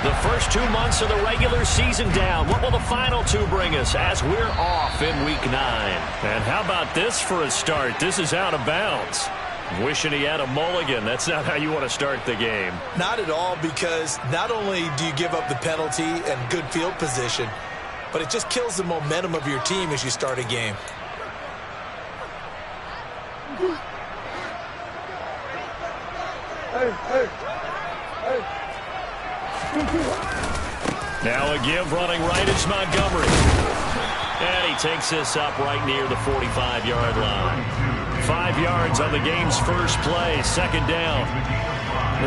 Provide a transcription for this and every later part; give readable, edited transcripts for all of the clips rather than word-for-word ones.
The first 2 months of the regular season down. What will the final two bring us as we're off in Week 9? And how about this for a start? This is out of bounds. Wishing he had a mulligan. That's not how you want to start the game. Not at all, because not only do you give up the penalty and good field position, but it just kills the momentum of your team as you start a game. Now a give running right is Montgomery. And he takes this up right near the 45-yard line. 5 yards on the game's first play, second down.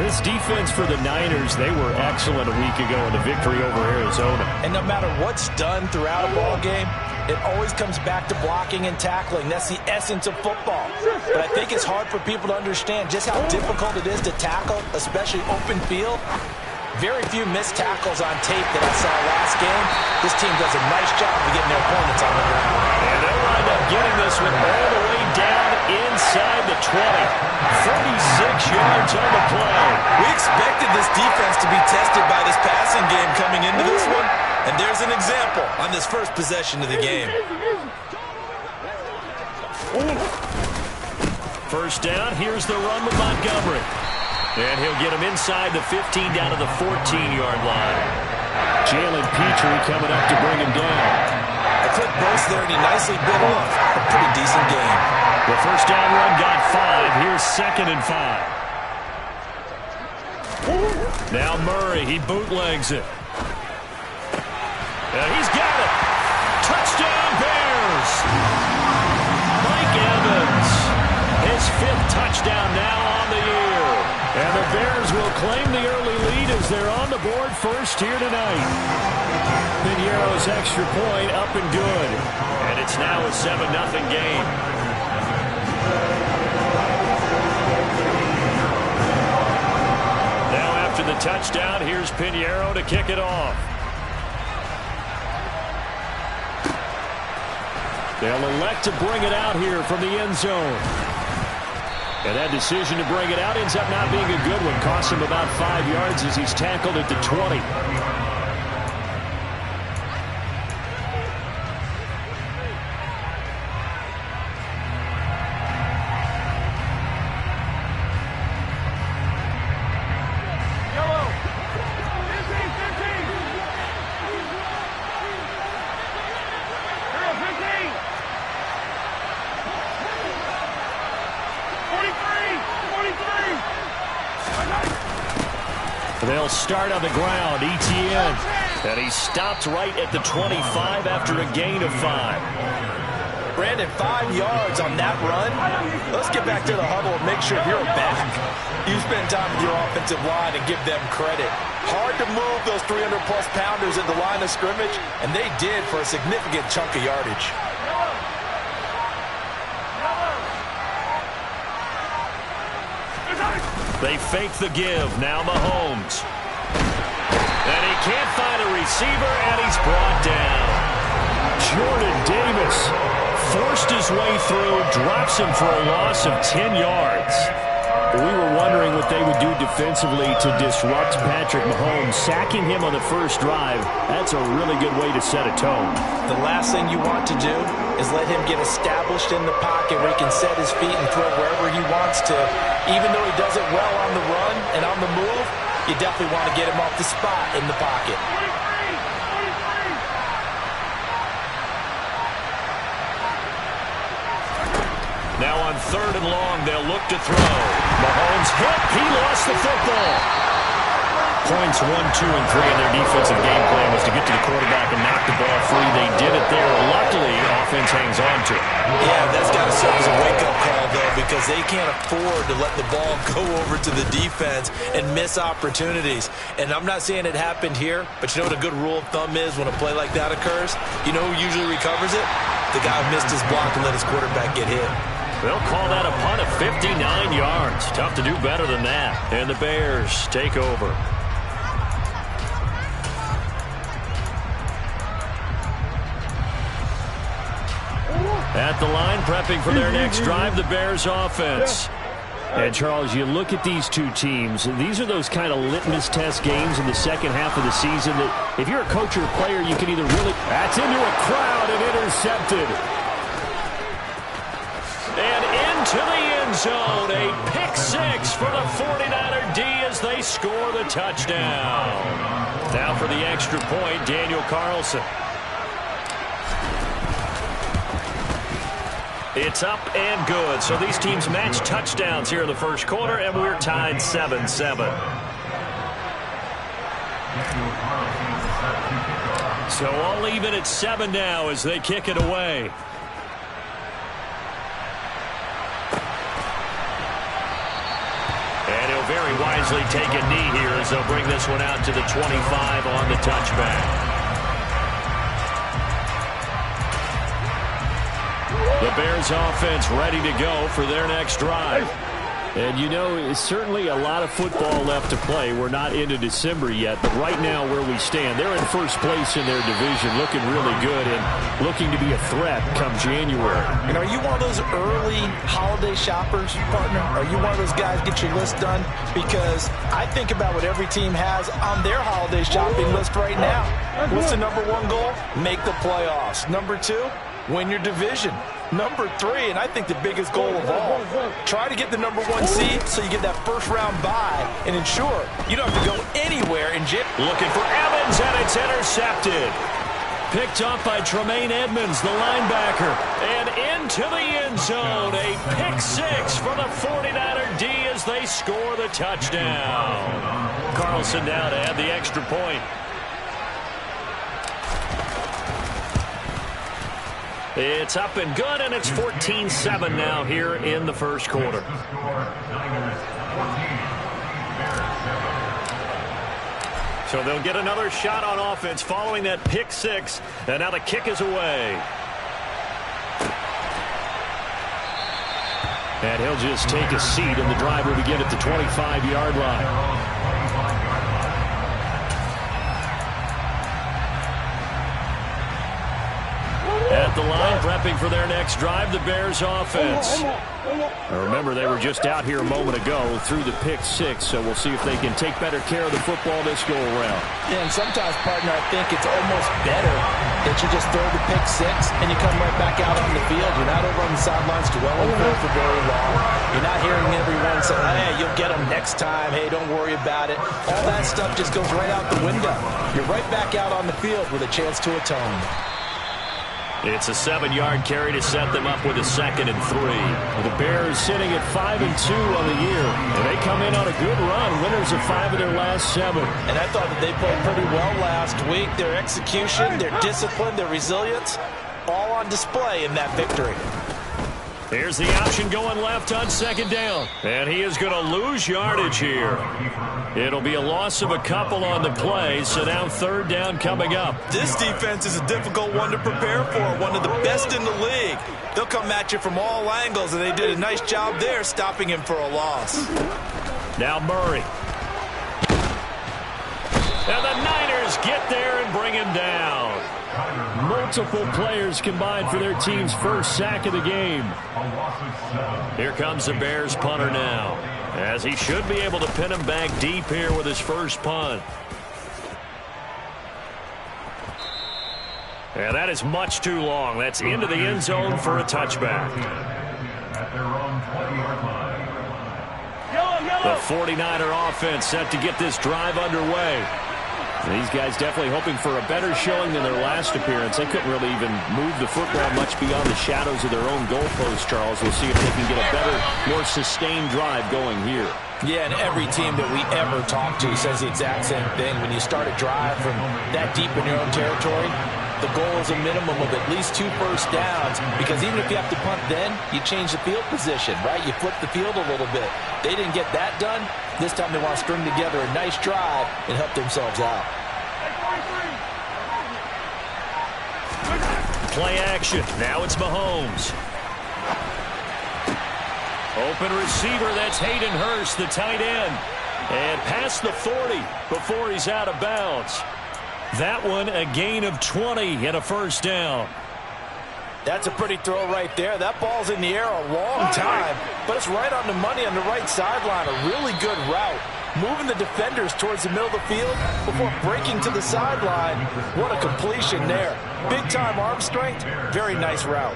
This defense for the Niners, they were excellent a week ago in the victory over Arizona. And no matter what's done throughout a ball game, it always comes back to blocking and tackling. That's the essence of football. But I think it's hard for people to understand just how difficult it is to tackle, especially open field. Very few missed tackles on tape that I saw last game. This team does a nice job of getting their opponents on the ground. And they'll wind up getting this one all the way down inside the 20. 36 yards on the play. We expected this defense to be tested by this passing game coming into this one. And there's an example on this first possession of the game. First down, here's the run with Montgomery. And he'll get him inside the 15 down to the 14-yard line. Jalen Petrie coming up to bring him down. A quick burst there, and he nicely bit off a pretty decent game. The first down run got 5. Here's 2nd and 5. Now Murray, he bootlegs it. And he's got it. Touchdown Bears. Mike Evans. His 5th touchdown now on the year. And the Bears will claim the early lead as they're on the board first here tonight. Piñeiro's extra point up and good. And it's now a 7-0 game. Now after the touchdown, here's Piñeiro to kick it off. They'll elect to bring it out here from the end zone. And that decision to bring it out ends up not being a good one. Costs him about 5 yards as he's tackled at the 20. They'll start on the ground. Etienne. And he stopped right at the 25 after a gain of 5. Brandon, 5 yards on that run. Let's get back to the huddle and make sure you're back. You spend time with your offensive line and give them credit. Hard to move those 300-plus pounders at the line of scrimmage, and they did for a significant chunk of yardage. They fake the give. Now Mahomes. And he can't find a receiver, and he's brought down. Jordan Davis forced his way through, drops him for a loss of 10 yards. We were wondering what they would do defensively to disrupt Patrick Mahomes. Sacking him on the first drive, that's a really good way to set a tone. The last thing you want to do is let him get established in the pocket where he can set his feet and throw wherever he wants to. Even though he does it well on the run and on the move, you definitely want to get him off the spot in the pocket. Now on 3rd and long, they'll look to throw. Mahomes hit. He lost the football. Points 1, 2, and 3 in their defensive game plan was to get to the quarterback and knock the ball free. They did it there. Luckily, offense hangs on to it. Yeah, that's got to serve as a wake-up call, though, because they can't afford to let the ball go over to the defense and miss opportunities. And I'm not saying it happened here, but you know what a good rule of thumb is when a play like that occurs? You know who usually recovers it? The guy who missed his block and let his quarterback get hit. They'll call that a punt of 59 yards. Tough to do better than that. And the Bears take over. At the line, prepping for their next drive, the Bears offense. And, Charles, you look at these two teams, these are those kind of litmus test games in the second half of the season that if you're a coach or a player, you can either really... That's into a crowd and intercepted. And into the end zone, a pick six for the 49er D as they score the touchdown. Now for the extra point, Daniel Carlson. It's up and good. So these teams match touchdowns here in the first quarter, and we're tied 7-7. So all even at 7 now as they kick it away. And he'll very wisely take a knee here as they'll bring this one out to the 25 on the touchback. The Bears offense ready to go for their next drive. And, you know, it's certainly a lot of football left to play. We're not into December yet, but right now where we stand, they're in first place in their division, looking really good and looking to be a threat come January. And are you one of those early holiday shoppers, partner? Are you one of those guys get your list done? Because I think about what every team has on their holiday shopping list right now. What's the number one goal? Make the playoffs. Number two, win your division. Number three, and I think the biggest goal of all, try to get the number one seed so you get that first round bye and ensure you don't have to go anywhere in jail. Looking for Evans, and it's intercepted. Picked off by Tremaine Edmonds, the linebacker. And into the end zone, a pick six for the 49er D as they score the touchdown. Carlson now to add the extra point. It's up and good, and it's 14-7 now here in the first quarter. So they'll get another shot on offense following that pick six, and now the kick is away. And he'll just take a seat, and the drive will begin at the 25-yard line. At the line, prepping for their next drive, the Bears offense. Now remember, they were just out here a moment ago through the pick six, so we'll see if they can take better care of the football this go-around. Yeah, and sometimes, partner, I think it's almost better that you just throw the pick six and you come right back out on the field. You're not over on the sidelines dwelling for very long. You're not hearing everyone say, hey, you'll get them next time. Hey, don't worry about it. All that stuff just goes right out the window. You're right back out on the field with a chance to atone. It's a 7-yard carry to set them up with a 2nd and 3. The Bears sitting at 5-2 on the year. And they come in on a good run. Winners of 5 of their last 7. And I thought that they played pretty well last week. Their execution, their discipline, their resilience, all on display in that victory. Here's the option going left on 2nd down. And he is going to lose yardage here. It'll be a loss of a couple on the play, so now 3rd down coming up. This defense is a difficult one to prepare for, one of the best in the league. They'll come at you from all angles, and they did a nice job there stopping him for a loss. Now Murray. Now the Niners get there and bring him down. Multiple players combined for their team's first sack of the game. Here comes the Bears punter now, as he should be able to pin him back deep here with his first punt. And that is much too long. That's into the end zone for a touchback. The 49er offense set to get this drive underway. These guys definitely hoping for a better showing than their last appearance. They couldn't really even move the football much beyond the shadows of their own goalpost, Charles. We'll see if they can get a better, more sustained drive going here. Yeah, and every team that we ever talk to says the exact same thing. When you start a drive from that deep in your own territory, the goal is a minimum of at least 2 first downs, because even if you have to punt then, you change the field position, right? You flip the field a little bit. They didn't get that done. This time they want to string together a nice drive and help themselves out. Play action. Now it's Mahomes. Open receiver, that's Hayden Hurst, the tight end. And past the 40 before he's out of bounds. That one a gain of 20 and a first down. That's a pretty throw right there. That ball's in the air a long time, but it's right on the money on the right sideline. A really good route. Moving the defenders towards the middle of the field before breaking to the sideline. What a completion there. Big-time arm strength. Very nice route.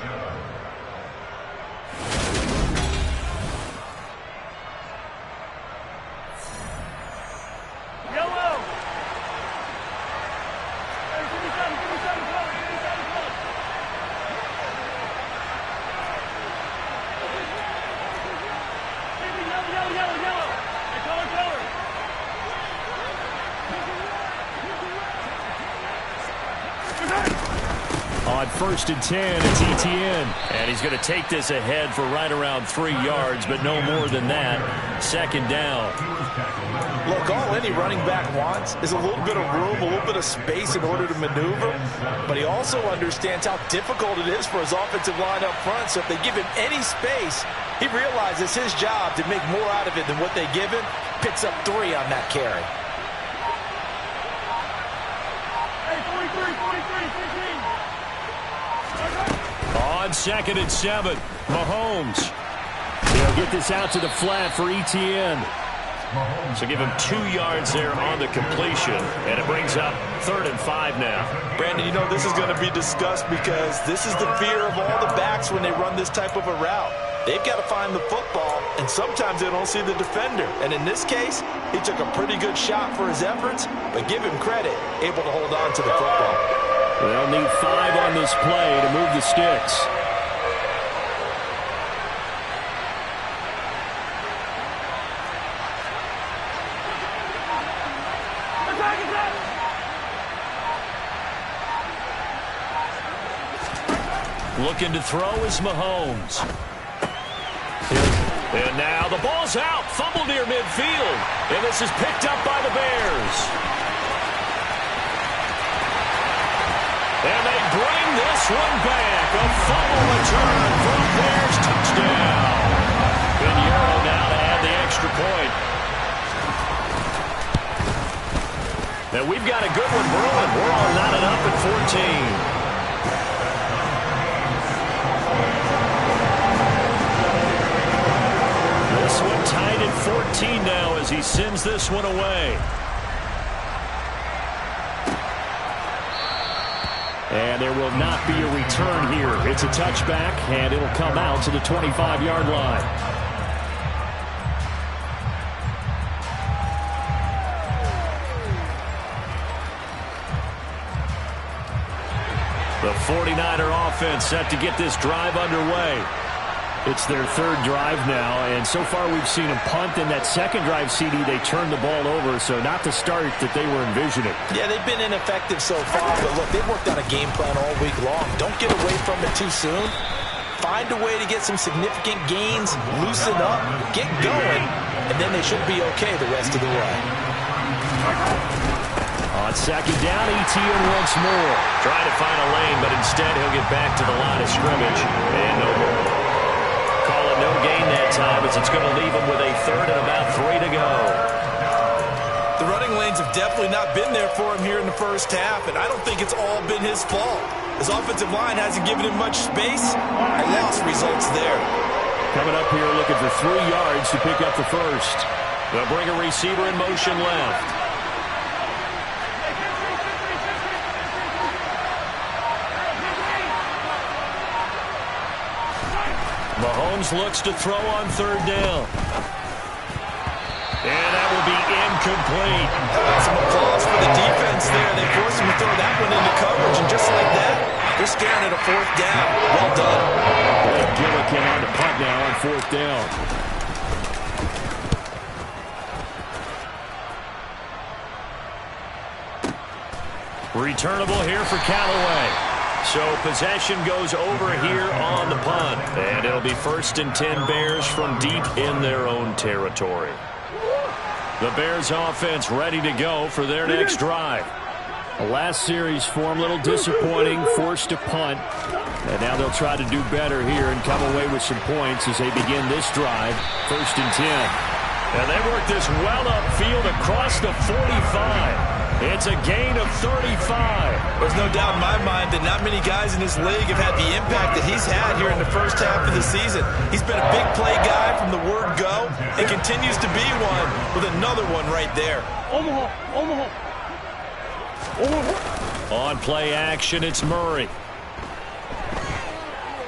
On 1st and 10, it's Etienne. And he's going to take this ahead for right around 3 yards, but no more than that. 2nd down. Look, all any running back wants is a little bit of room, a little bit of space in order to maneuver. But he also understands how difficult it is for his offensive line up front. So if they give him any space, he realizes his job to make more out of it than what they give him. Picks up 3 on that carry. On 2nd and 7, Mahomes. He'll get this out to the flat for Etienne. So give him 2 yards there on the completion, and it brings up 3rd and 5 now. Brandon, you know this is going to be discussed because this is the fear of all the backs when they run this type of a route. They've got to find the football, and sometimes they don't see the defender. And in this case, he took a pretty good shot for his efforts, but give him credit, able to hold on to the football. They'll need 5 on this play to move the sticks. Looking to throw is Mahomes. And now the ball's out. Fumble near midfield. And this is picked up by the Bears. And they bring this one back. A fumble return for a Bears touchdown. Pinheiro now to add the extra point. Now we've got a good one brewing. We're all knotted up at 14. This one tied at 14 now as he sends this one away. And there will not be a return here. It's a touchback, and it'll come out to the 25-yard line. The 49er offense set to get this drive underway. It's their 3rd drive now, and so far we've seen them punt. In that 2nd drive, CD, they turned the ball over, so not the start that they were envisioning. Yeah, they've been ineffective so far, but look, they've worked on a game plan all week long. Don't get away from it too soon. Find a way to get some significant gains, loosen up, get going, and then they should be okay the rest of the way. On 2nd down, Etienne once more. Trying to find a lane, but instead he'll get back to the line of scrimmage, and no more. Call it no gain that time as it's going to leave him with a 3rd and about 3 to go. The running lanes have definitely not been there for him here in the first half, and I don't think it's all been his fault. His offensive line hasn't given him much space. A loss results there. Coming up here looking for 3 yards to pick up the first. They'll bring a receiver in motion left. Mahomes looks to throw on 3rd down. And that will be incomplete. Some applause for the defense there. They forced him to throw that one into coverage, and just like that, they're staring at a 4th down. Well done. Gillikin on the punt now on 4th down. Returnable here for Callaway. So possession goes over here on the punt. And it'll be 1st and 10 Bears from deep in their own territory. The Bears offense ready to go for their next drive. The last series for them, a little disappointing, forced to punt. And now they'll try to do better here and come away with some points as they begin this drive. 1st and 10. And they work this well upfield across the 45. It's a gain of 35. There's no doubt in my mind that not many guys in this league have had the impact that he's had here in the first half of the season. He's been a big play guy from the word go and continues to be one with another one right there. On play action, it's Murray.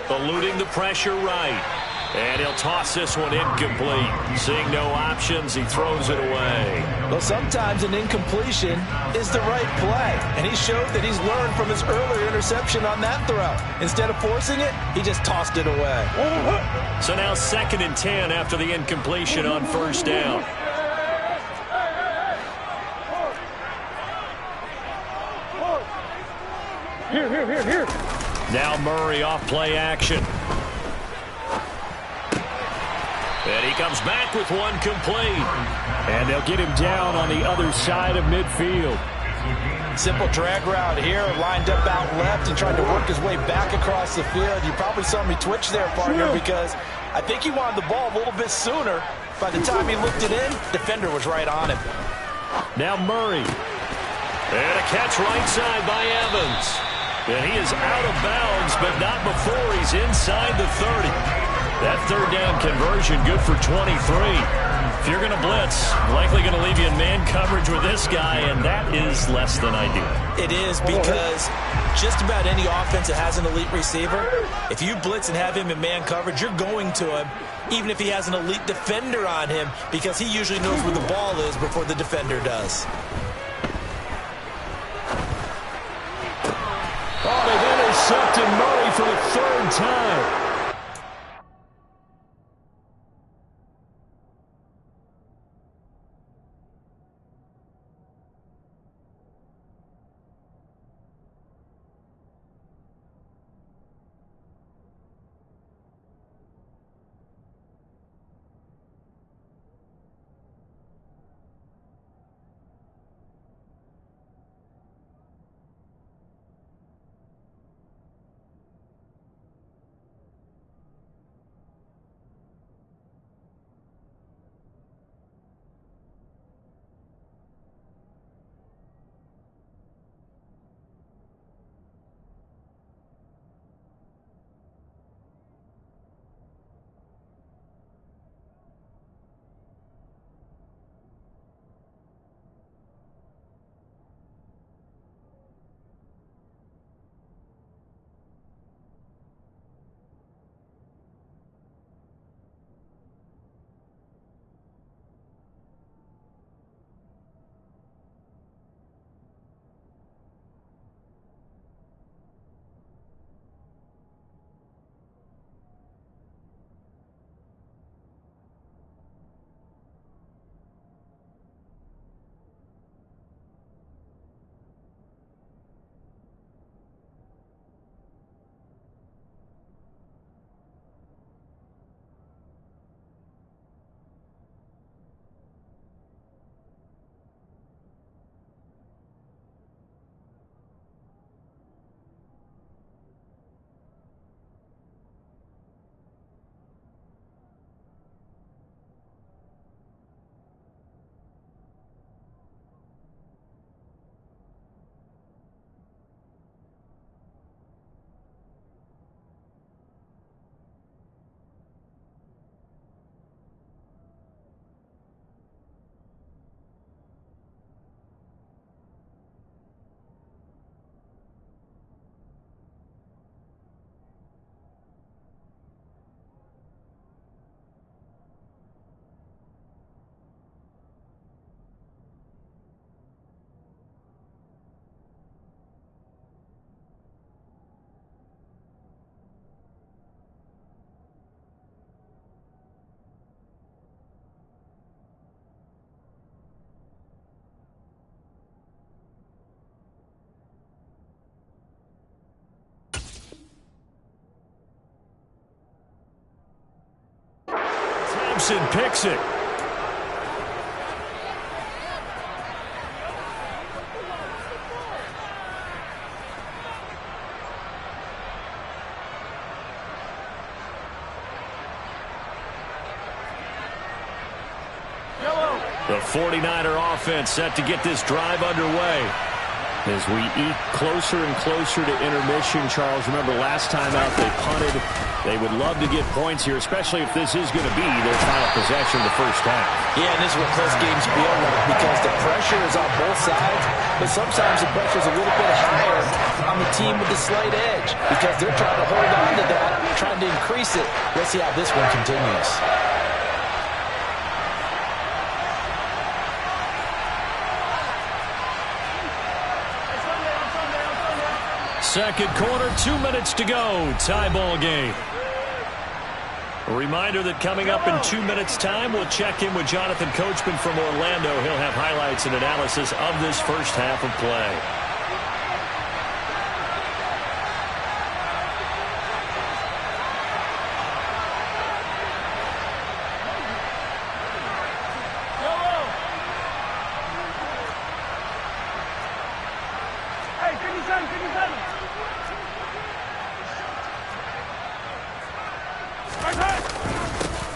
Eluding the pressure right. And he'll toss this one incomplete. Seeing no options, he throws it away. Well, sometimes an incompletion is the right play. And he showed that he's learned from his earlier interception on that throw. Instead of forcing it, he just tossed it away. So now 2nd and 10 after the incompletion on first down. Here. Now Murray off play action. And he comes back with one complete. And they'll get him down on the other side of midfield. Simple drag route here, lined up out left and tried to work his way back across the field. You probably saw me twitch there, partner, because I think he wanted the ball a little bit sooner. By the time he looked it in, defender was right on him. Now Murray. And a catch right side by Evans. And he is out of bounds, but not before he's inside the 30. That 3rd down conversion good for 23. If you're going to blitz, likely going to leave you in man coverage with this guy, and that is less than ideal. It is, because just about any offense that has an elite receiver, if you blitz and have him in man coverage, you're going to him, even if he has an elite defender on him, because he usually knows where the ball is before the defender does. Oh, they've intercepted Murray for the 3rd time. Thompson picks it. The 49er offense set to get this drive underway. As we eke closer and closer to intermission, Charles, remember last time out they punted. They would love to get points here, especially if this is going to be their final possession of the first half. Yeah, and this is what close games feel like because the pressure is on both sides, but sometimes the pressure is a little bit higher on the team with the slight edge because they're trying to hold on to that, trying to increase it. Let's see how this one continues. Second quarter, 2 minutes to go. Tie ball game. A reminder that coming up in 2 minutes' time, we'll check in with Jonathan Coachman from Orlando. He'll have highlights and analysis of this first half of play.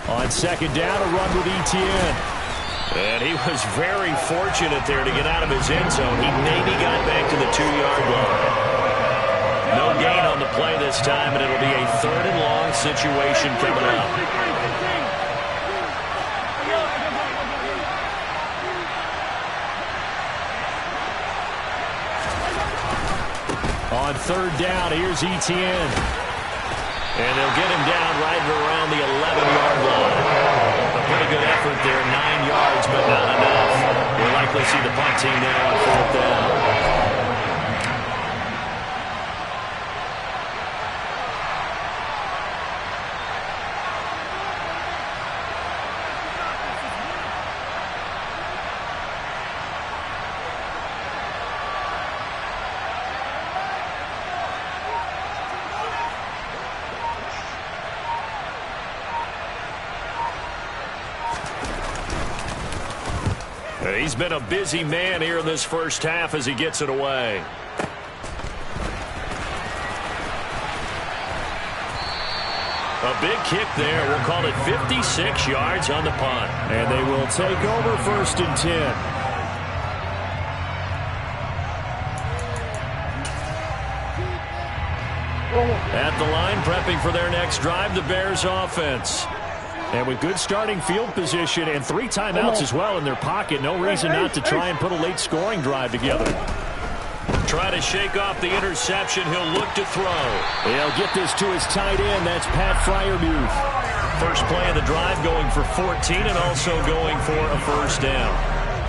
On second down, a run with Etienne. And he was very fortunate there to get out of his end zone. He maybe got back to the 2-yard line. No gain on the play this time, and it'll be a 3rd and long situation coming up. On 3rd down, here's Etienne. And they'll get him down right around the 11-yard line. A pretty good effort there, 9 yards, but not enough. We'll likely see the punt team now on 4th down. He's been a busy man here in this first half as he gets it away. A big kick there. We'll call it 56 yards on the punt. And they will take over 1st and 10. At the line, prepping for their next drive, the Bears offense. And with good starting field position and 3 timeouts as well in their pocket, no reason not to try and put a late scoring drive together. Try to shake off the interception. He'll look to throw. He'll get this to his tight end. That's Pat Freiermuth. First play of the drive going for 14 and also going for a 1st down.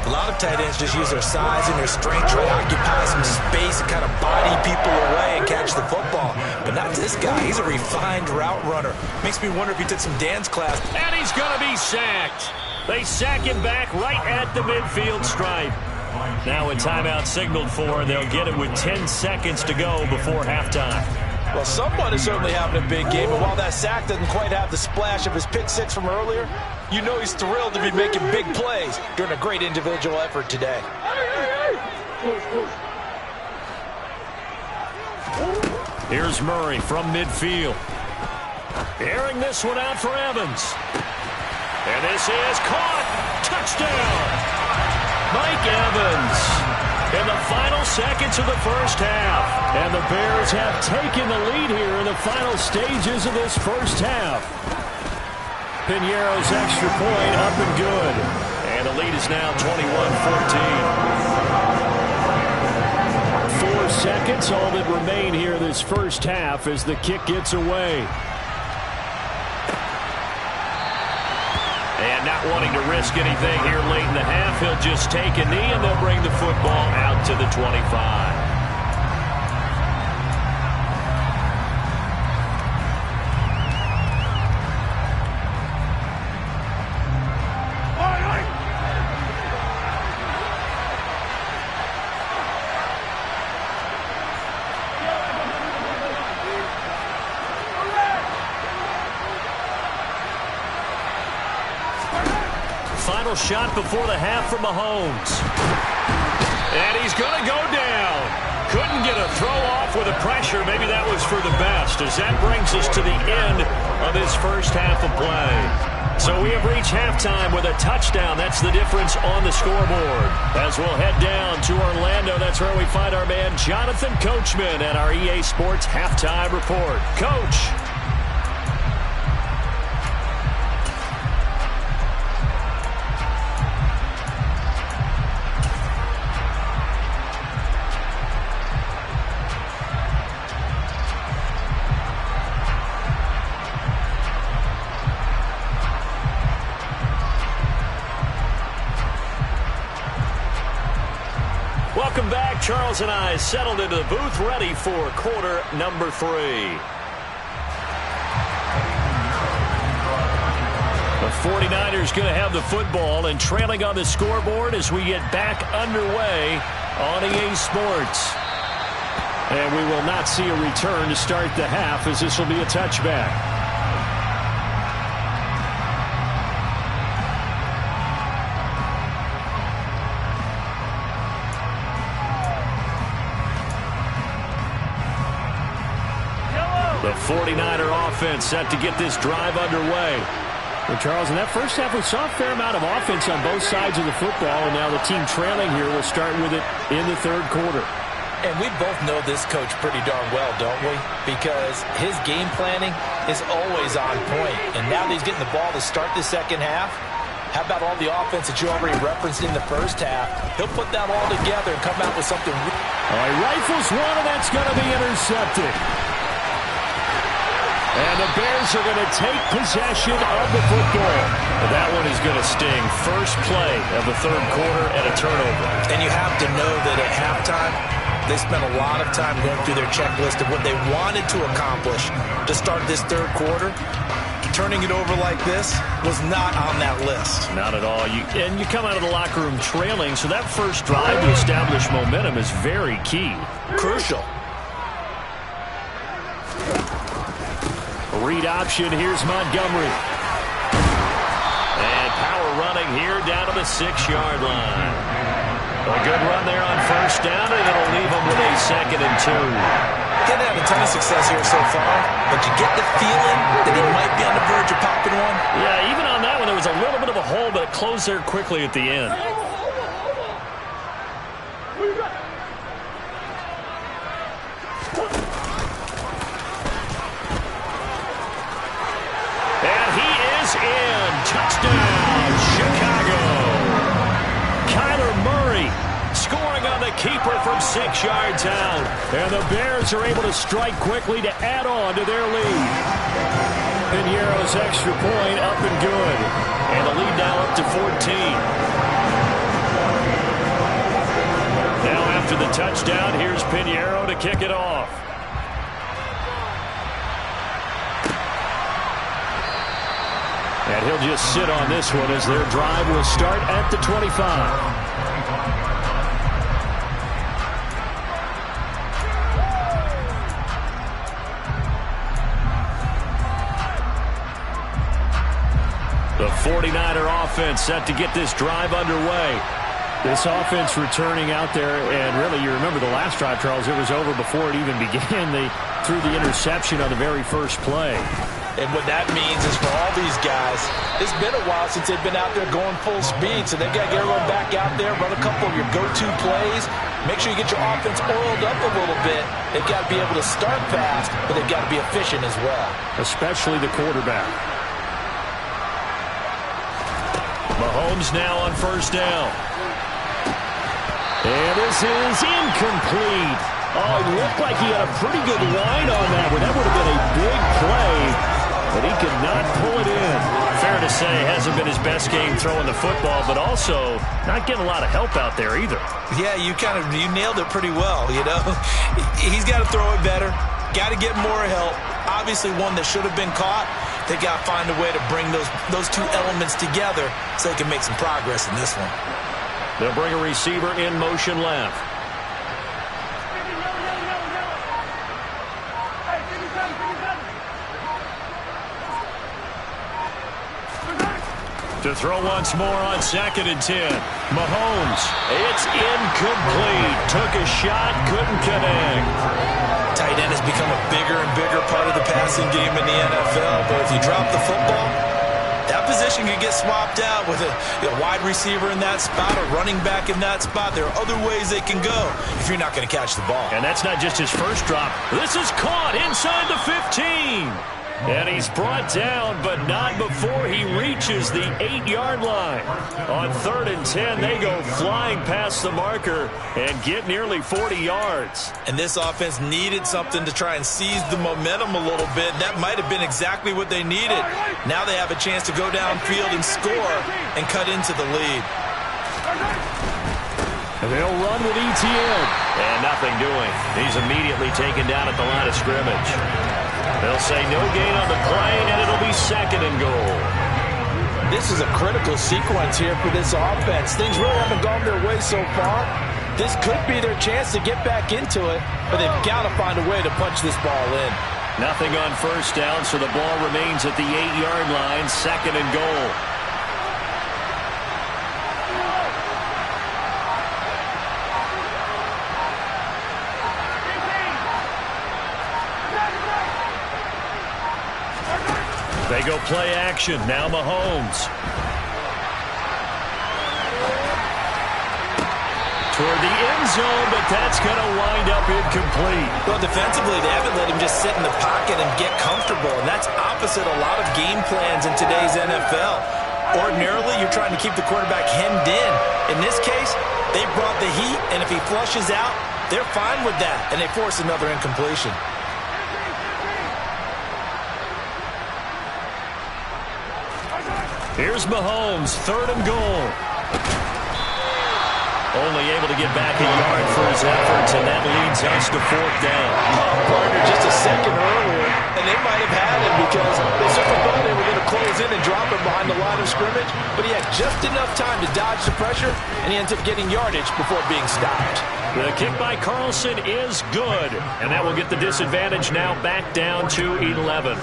A lot of tight ends just use their size and their strength, try to occupy some space and kind of body people away and catch the football. But not this guy. He's a refined route runner. Makes me wonder if he took some dance class. And he's going to be sacked. They sack him back right at the midfield stripe. Now a timeout signaled for, and they'll get it with 10 seconds to go before halftime. Well, someone is certainly having a big game, and while that sack doesn't quite have the splash of his pick six from earlier, you know he's thrilled to be making big plays during a great individual effort today. Here's Murray from midfield. Airing this one out for Evans. And this is caught. Touchdown. Mike Evans. In the final seconds of the first half. And the Bears have taken the lead here in the final stages of this first half. Piñeiro's extra point up and good. And the lead is now 21-14. 4 seconds, all that remain here this first half as the kick gets away. And not wanting to risk anything here late in the half, he'll just take a knee and they'll bring the football out to the 25. Final shot before the half from Mahomes. And he's going to go down. Couldn't get a throw off with the pressure. Maybe that was for the best, as that brings us to the end of this first half of play. So we have reached halftime with a touchdown. That's the difference on the scoreboard. As we'll head down to Orlando, that's where we find our man Jonathan Coachman at our EA Sports Halftime Report. Coach. Welcome back. Charles and I settled into the booth, ready for quarter number 3. The 49ers going to have the football and trailing on the scoreboard as we get back underway on EA Sports. And we will not see a return to start the half, as this will be a touchback. The 49er offense set to get this drive underway. Well, Charles, in that first half, we saw a fair amount of offense on both sides of the football, and now the team trailing here will start with it in the third quarter. And we both know this coach pretty darn well, don't we? Because his game planning is always on point. And now that he's getting the ball to start the second half, how about all the offense that you already referenced in the first half? He'll put that all together and come out with something. All right, rifles one, and that's going to be intercepted. And the Bears are going to take possession of the football. That one is going to sting. First play of the third quarter and a turnover. And you have to know that at halftime, they spent a lot of time going through their checklist of what they wanted to accomplish to start this third quarter. Turning it over like this was not on that list. Not at all. And you come out of the locker room trailing, so that first drive to establish momentum is very key. Crucial. Read option, here's Montgomery. And power running here down to the 6-yard line. A good run there on first down, and it'll leave him with a 2nd and 2. Didn't have a ton of success here so far, but you get the feeling that he might be on the verge of popping one. Yeah, even on that one, there was a little bit of a hole, but it closed there quickly at the end. Touchdown, Chicago. Kyler Murray scoring on the keeper from 6 yards out. And the Bears are able to strike quickly to add on to their lead. Piñeiro's extra point up and good. And the lead now up to 14. Now after the touchdown, here's Piñeiro to kick it off. And he'll just sit on this one as their drive will start at the 25. The 49er offense set to get this drive underway. This offense returning out there, and really, you remember the last drive, Charles, it was over before it even began. They threw the interception on the very first play. And what that means is for all these guys, it's been a while since they've been out there going full speed, so they've got to get everyone back out there, run a couple of your go-to plays, make sure you get your offense oiled up a little bit. They've got to be able to start fast, but they've got to be efficient as well. Especially the quarterback. Mahomes now on first down. And this is incomplete. Oh, it looked like he had a pretty good line on that one. That would have been a big play, but he could not pull it in. Fair to say, hasn't been his best game throwing the football, but also not getting a lot of help out there either. Yeah, you nailed it pretty well, you know. He's got to throw it better, got to get more help. Obviously one that should have been caught. They got to find a way to bring those two elements together so they can make some progress in this one. They'll bring a receiver in motion left. To throw once more on 2nd and 10. Mahomes, it's incomplete. Took a shot, couldn't connect. Tight end has become a bigger and bigger part of the passing game in the NFL, but if you drop the football, That position could get swapped out with a wide receiver in that spot, a running back in that spot. There are other ways they can go if you're not going to catch the ball. And that's not just his first drop. This is caught inside the 15. And he's brought down, but not before he reaches the 8-yard line. On 3rd and 10, they go flying past the marker and get nearly 40 yards. And this offense needed something to try and seize the momentum a little bit. That might have been exactly what they needed. Now they have a chance to go downfield and score and cut into the lead. And they'll run with ETN. And nothing doing. He's immediately taken down at the line of scrimmage. They'll say no gain on the play, and it'll be 2nd and goal. This is a critical sequence here for this offense. Things really haven't gone their way so far. This could be their chance to get back into it, but they've got to find a way to punch this ball in. Nothing on first down, so the ball remains at the 8-yard line, 2nd and goal. They go play action. Now Mahomes. Toward the end zone, but that's going to wind up incomplete. Well, defensively, they haven't let him just sit in the pocket and get comfortable, and that's opposite a lot of game plans in today's NFL. Ordinarily, you're trying to keep the quarterback hemmed in. In this case, they brought the heat, and if he flushes out, they're fine with that, and they force another incompletion. Here's Mahomes, 3rd and goal. Only able to get back a yard for his efforts, and that leads us to 4th down. Partner just a second earlier, and they might have had him because they certainly thought they were going to close in and drop him behind the line of scrimmage, but he had just enough time to dodge the pressure, and he ends up getting yardage before being stopped. The kick by Carlson is good, and that will get the disadvantage now back down to 11.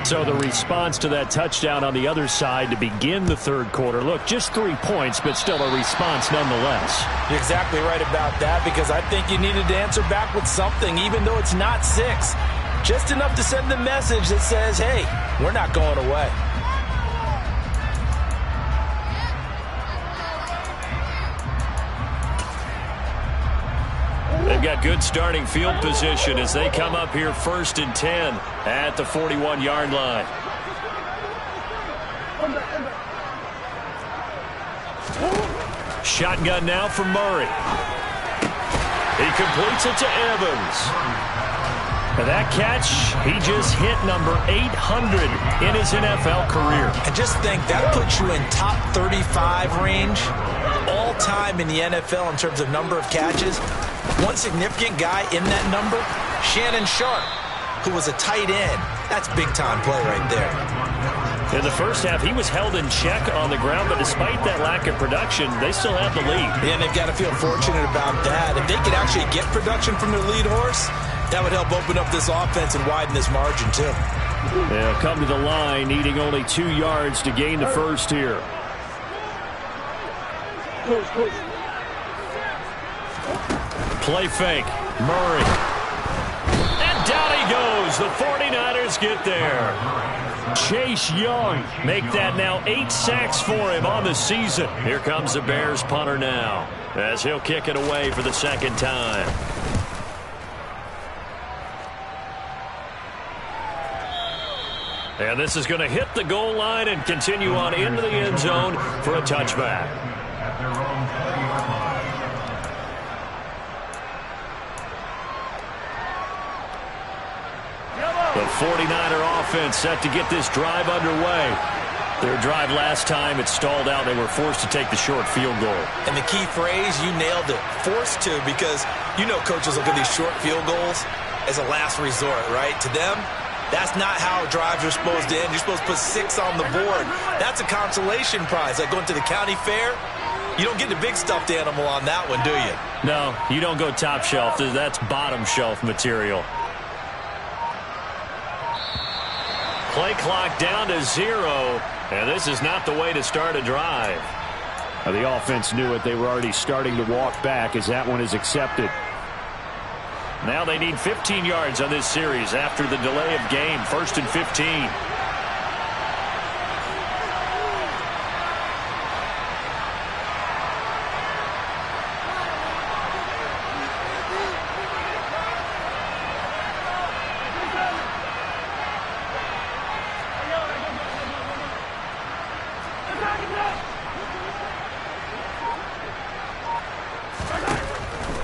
So the response to that touchdown on the other side to begin the 3rd quarter. Look, just 3 points, but still a response nonetheless. You're exactly right about that, because I think you needed to answer back with something, even though it's not 6. Just enough to send the message that says, hey, we're not going away. They've got good starting field position as they come up here 1st and 10 at the 41-yard line. Shotgun now for Murray. He completes it to Evans. And that catch, he just hit number 800 in his NFL career. I just think that puts you in top 35 range all time in the NFL in terms of number of catches. One significant guy in that number, Shannon Sharpe, who was a tight end. That's big-time play right there. In the first half, he was held in check on the ground, but despite that lack of production, they still have the lead. Yeah, and they've got to feel fortunate about that. If they could actually get production from their lead horse, that would help open up this offense and widen this margin, too. They'll come to the line, needing only 2 yards to gain the first here. Play fake. Murray. And down he goes. The 49ers get there. Chase Young make that now 8 sacks for him on the season. Here comes the Bears punter now as he'll kick it away for the 2nd time. And this is going to hit the goal line and continue on into the end zone for a touchback. The 49er offense set to get this drive underway. Their drive last time, it stalled out. They were forced to take the short field goal. And the key phrase, you nailed it, forced to, because you know coaches look at these short field goals as a last resort, right? To them, that's not how drives are supposed to end. You're supposed to put 6 on the board. That's a consolation prize. Like going to the county fair, you don't get the big stuffed animal on that one, do you? No, you don't go top shelf. That's bottom shelf material. Play clock down to 0, and this is not the way to start a drive. The offense knew it. They were already starting to walk back as that one is accepted. Now they need 15 yards on this series after the delay of game. 1st and 15.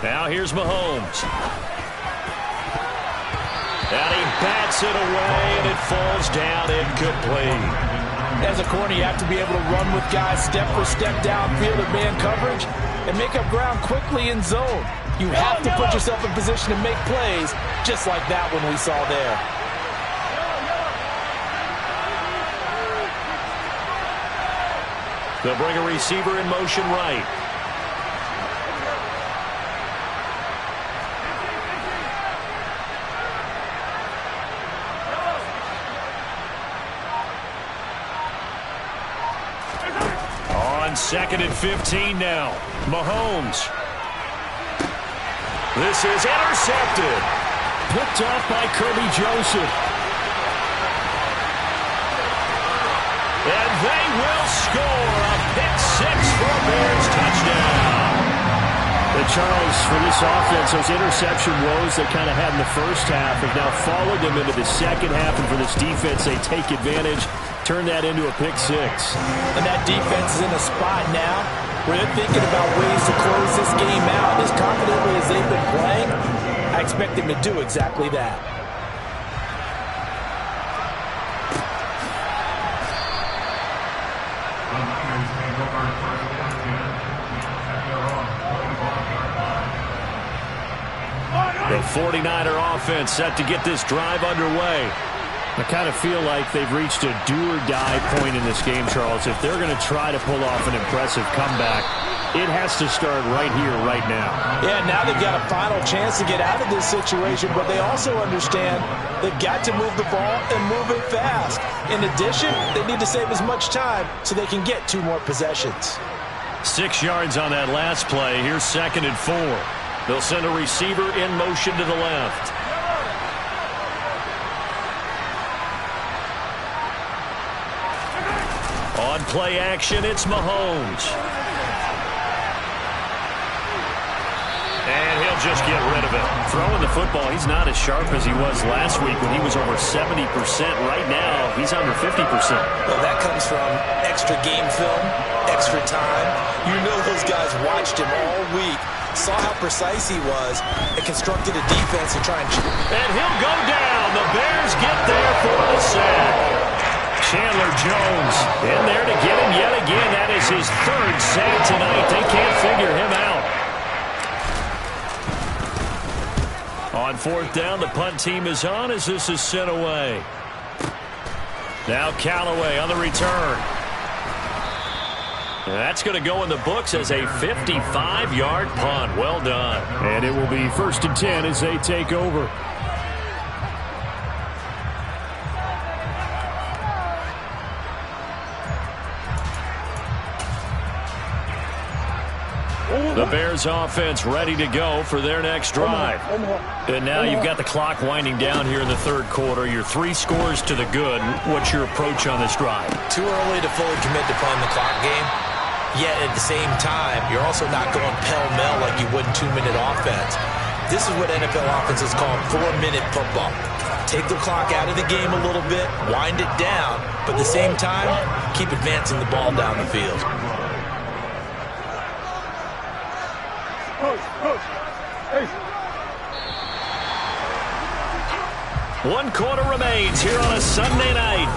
Now here's Mahomes. And he bats it away, and it falls down incomplete. As a corner, you have to be able to run with guys step for step downfield in man coverage and make up ground quickly in zone. You have to put yourself in position to make plays, just like that one we saw there. They'll bring a receiver in motion right. On 2nd and 15 now. Mahomes. This is intercepted. Picked off by Kirby Joseph. And they will score a pick-6 for a Bears touchdown. Charles, for this offense, those interception woes they kind of had in the first half have now followed them into the second half, and for this defense, they take advantage, turn that into a pick-6. And that defense is in a spot now where they're thinking about ways to close this game out. As confidently as they've been playing, I expect them to do exactly that. The 49er offense set to get this drive underway. I kind of feel like they've reached a do-or-die point in this game, Charles. If they're going to try to pull off an impressive comeback, it has to start right here, right now. Yeah, now they've got a final chance to get out of this situation, but they also understand they've got to move the ball and move it fast. In addition, they need to save as much time so they can get 2 more possessions. 6 yards on that last play. Here's 2nd and 4. They'll send a receiver in motion to the left. On play action, it's Mahomes. And he'll just get rid of it. Throwing the football, he's not as sharp as he was last week when he was over 70%. Right now, he's under 50%. Well, that comes from extra game film, extra time. You know those guys watched him all week, saw how precise he was, and constructed a defense to try and... And he'll go down. The Bears get there for the sack. Chandler Jones in there to get him yet again. That is his 3rd sack tonight. They can't figure him out. On 4th down, the punt team is on as this is sent away. Now Callaway on the return. That's going to go in the books as a 55-yard punt. Well done. And it will be 1st and 10 as they take over. The Bears offense ready to go for their next drive. And now you've got the clock winding down here in the 3rd quarter. You're 3 scores to the good. What's your approach on this drive? Too early to fully commit to playing the clock game. Yet at the same time, you're also not going pell-mell like you would in 2-minute offense. This is what NFL offenses call 4-minute football. Take the clock out of the game a little bit, wind it down, but at the same time, keep advancing the ball down the field. One quarter remains here on a Sunday night.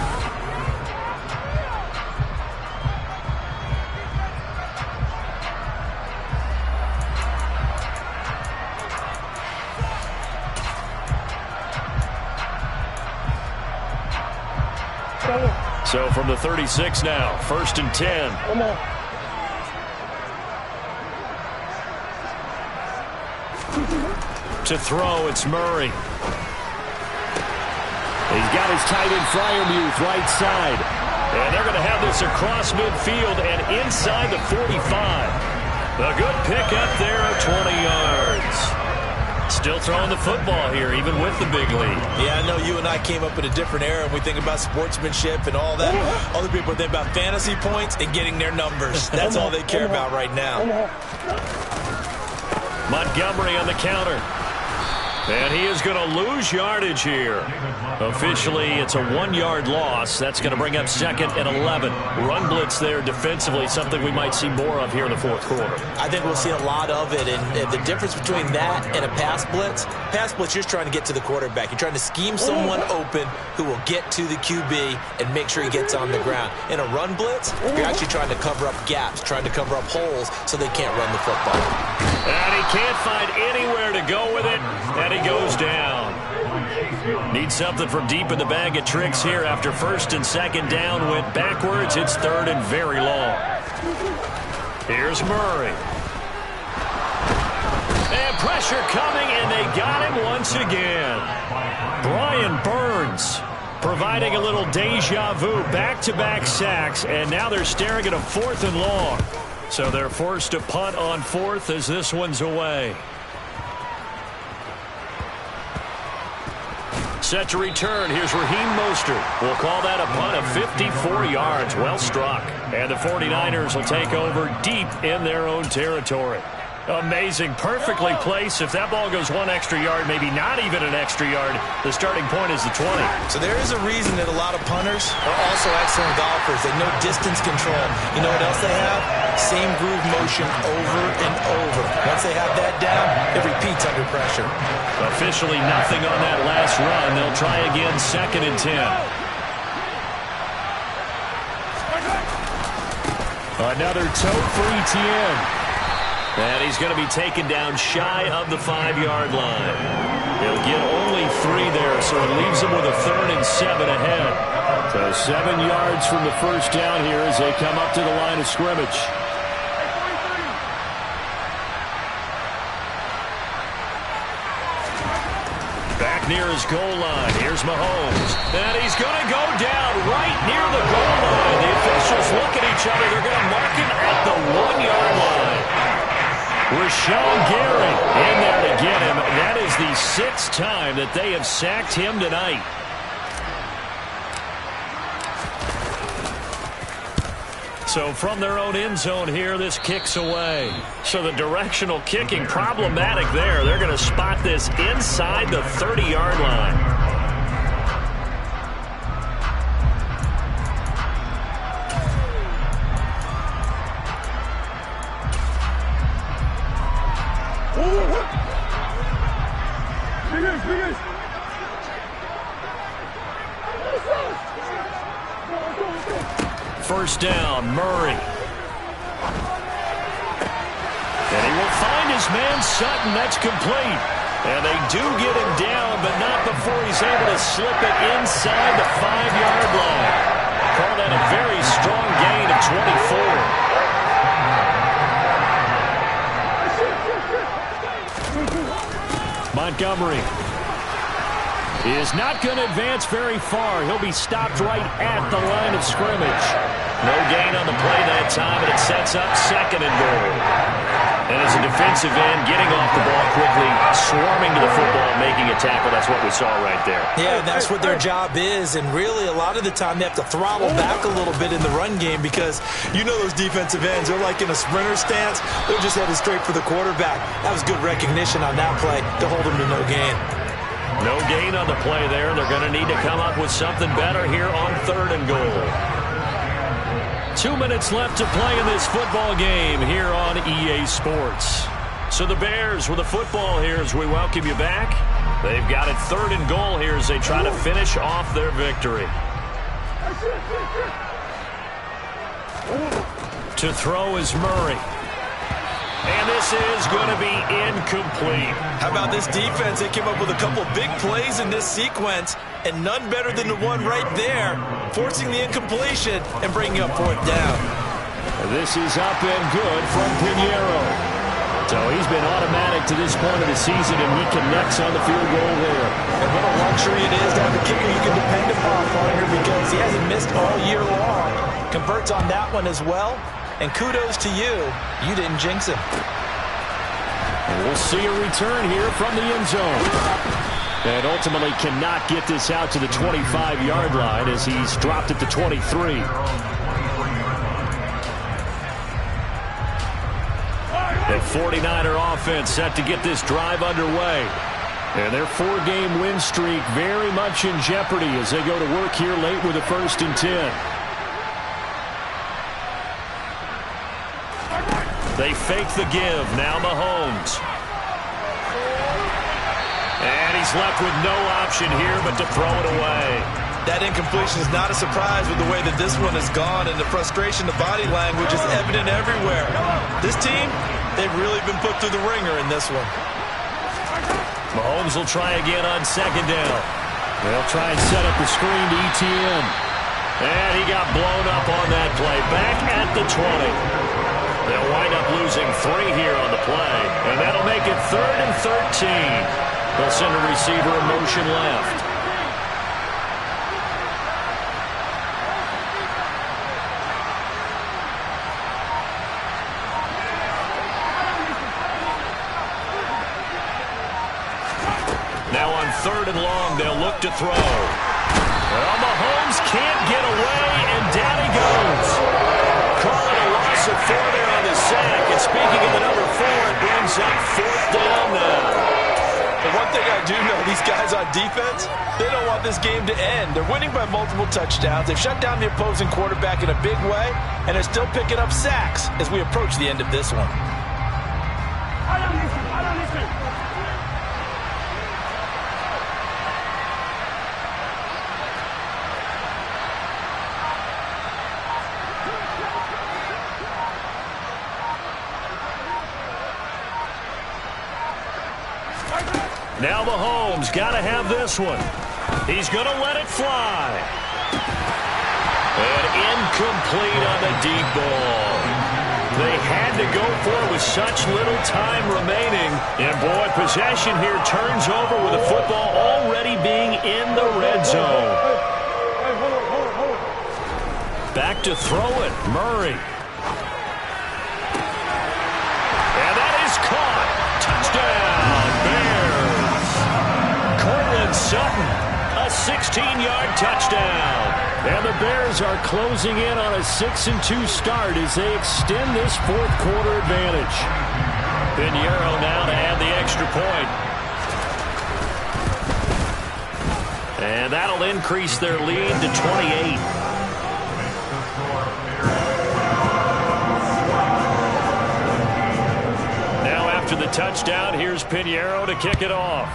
So from the 36 now, 1st and 10. To throw, it's Murray. He's got his tight end Freiermuth right side. And they're going to have this across midfield and inside the 45. A good pick up there of 20 yards. Still throwing the football here, even with the big lead. Yeah, I know you and I came up in a different era, and we think about sportsmanship and all that. Other people think about fantasy points and getting their numbers. That's all they care about right now. Montgomery on the counter. And he is going to lose yardage here. Officially, it's a 1-yard loss. That's going to bring up 2nd and 11. Run blitz there defensively, something we might see more of here in the fourth quarter. I think we'll see a lot of it, and the difference between that and a pass blitz, you're trying to get to the quarterback. You're trying to scheme someone open who will get to the QB and make sure he gets on the ground. In a run blitz, you're actually trying to cover up gaps, trying to cover up holes so they can't run the football. And he can't find anywhere to go with it, and he goes down. Needs something from deep in the bag of tricks here after 1st and 2nd down. Went backwards. It's 3rd and very long. Here's Murray. And pressure coming, and they got him once again. Brian Burns providing a little deja vu. Back-to-back sacks, and now they're staring at a 4th and long. So they're forced to punt on 4th as this one's away. Set to return. Here's Raheem Mostert. We'll call that a punt of 54 yards. Well struck. And the 49ers will take over deep in their own territory. Amazing. Perfectly placed. If that ball goes 1 extra yard, maybe not even an extra yard, the starting point is the 20. So there is a reason that a lot of punters are also excellent golfers. They know distance control. You know what else they have? Same groove motion over and over. Once they have that down, it repeats under pressure. Officially nothing on that last run. They'll try again, 2nd and 10. Another toe for Etienne. And he's going to be taken down shy of the 5-yard line. He'll get only 3 there, so it leaves him with a 3rd and 7 ahead. So 7 yards from the first down here as they come up to the line of scrimmage. Back near his goal line. Here's Mahomes. And he's going to go down right near the goal line. The officials look at each other. They're going to mark him at the 1-yard line. Rashawn Gary in there to get him. That is the 6th time that they have sacked him tonight. So from their own end zone here, this kicks away. So the directional kicking problematic there. They're going to spot this inside the 30-yard line. First down, Murray. And he will find his man Sutton. That's complete. And they do get him down, but not before he's able to slip it inside the 5-yard line. Call that a very strong gain of 24. Montgomery is not going to advance very far. He'll be stopped right at the line of scrimmage. No gain on the play that time, and it sets up 2nd and goal. And as a defensive end, getting off the ball quickly, swarming to the football, making a tackle. That's what we saw right there. Yeah, that's what their job is, and really a lot of the time they have to throttle back a little bit in the run game because you know those defensive ends, they're like in a sprinter stance. They're just headed straight for the quarterback. That was good recognition on that play to hold him to no gain. No gain on the play there. They're going to need to come up with something better here on 3rd and goal. 2 minutes left to play in this football game here on EA Sports. So the Bears with the football here as we welcome you back. They've got it 3rd and goal here as they try to finish off their victory. To throw is Murray. And this is going to be incomplete. How about this defense? They came up with a couple big plays in this sequence, and none better than the one right there, forcing the incompletion and bringing up 4th down. This is up and good from Pinheiro. So he's been automatic to this point of the season, and he connects on the field goal there. And what a luxury it is to have a kicker you can depend upon, partner, because he hasn't missed all year long. Converts on that one as well. And kudos to you. You didn't jinx him. And we'll see a return here from the end zone. And ultimately cannot get this out to the 25-yard line as he's dropped it to 23. The 49er offense set to get this drive underway. And their 4-game win streak very much in jeopardy as they go to work here late with a 1st and 10. They fake the give. Now Mahomes. And he's left with no option here but to throw it away. That incompletion is not a surprise with the way that this one has gone, and the frustration, the body language is evident everywhere. This team, they've really been put through the ringer in this one. Mahomes will try again on 2nd down. They'll try and set up the screen to ETN. And he got blown up on that play. Back at the 20. They'll wind up losing 3 here on the play. And that'll make it 3rd and 13. They'll send a receiver in motion left. Now on 3rd and long, they'll look to throw. Well, Mahomes can't get away, and down he goes. Calling a loss of 4 there on the sack. And speaking of the number 4, it brings up 4th down now. The one thing I do know, these guys on defense, they don't want this game to end. They're winning by multiple touchdowns. They've shut down the opposing quarterback in a big way, and they're still picking up sacks as we approach the end of this one. Now Mahomes got to have this one. He's going to let it fly. And incomplete on the deep ball. They had to go for it with such little time remaining. And, boy, possession here turns over with the football already being in the red zone. Back to throw it, Murray. And that is caught. Touchdown, Bears. Sutton, a 16-yard touchdown. And the Bears are closing in on a 6-2 start as they extend this 4th quarter advantage. Pinheiro now to add the extra point. And that'll increase their lead to 28. Now after the touchdown, here's Pinheiro to kick it off.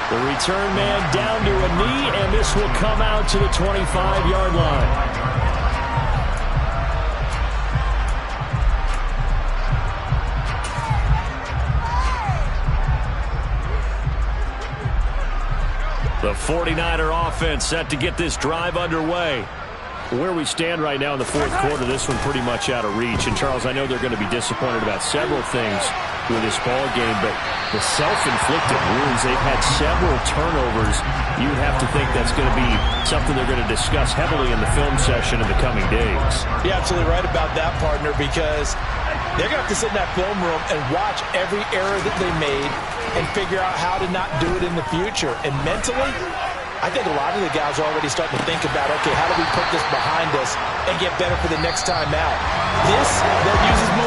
The return man down to a knee, and this will come out to the 25-yard line. The 49er offense set to get this drive underway. Where we stand right now in the 4th quarter, this one pretty much out of reach. And, Charles, I know they're going to be disappointed about several things with this ball game, but the self-inflicted wounds, they've had several turnovers. You'd have to think that's going to be something they're going to discuss heavily in the film session in the coming days. You're absolutely right about that, partner, because they're going to have to sit in that film room and watch every error that they made and figure out how to not do it in the future. And mentally, I think a lot of the guys are already starting to think about, okay, how do we put this behind us and get better for the next time out? This that uses more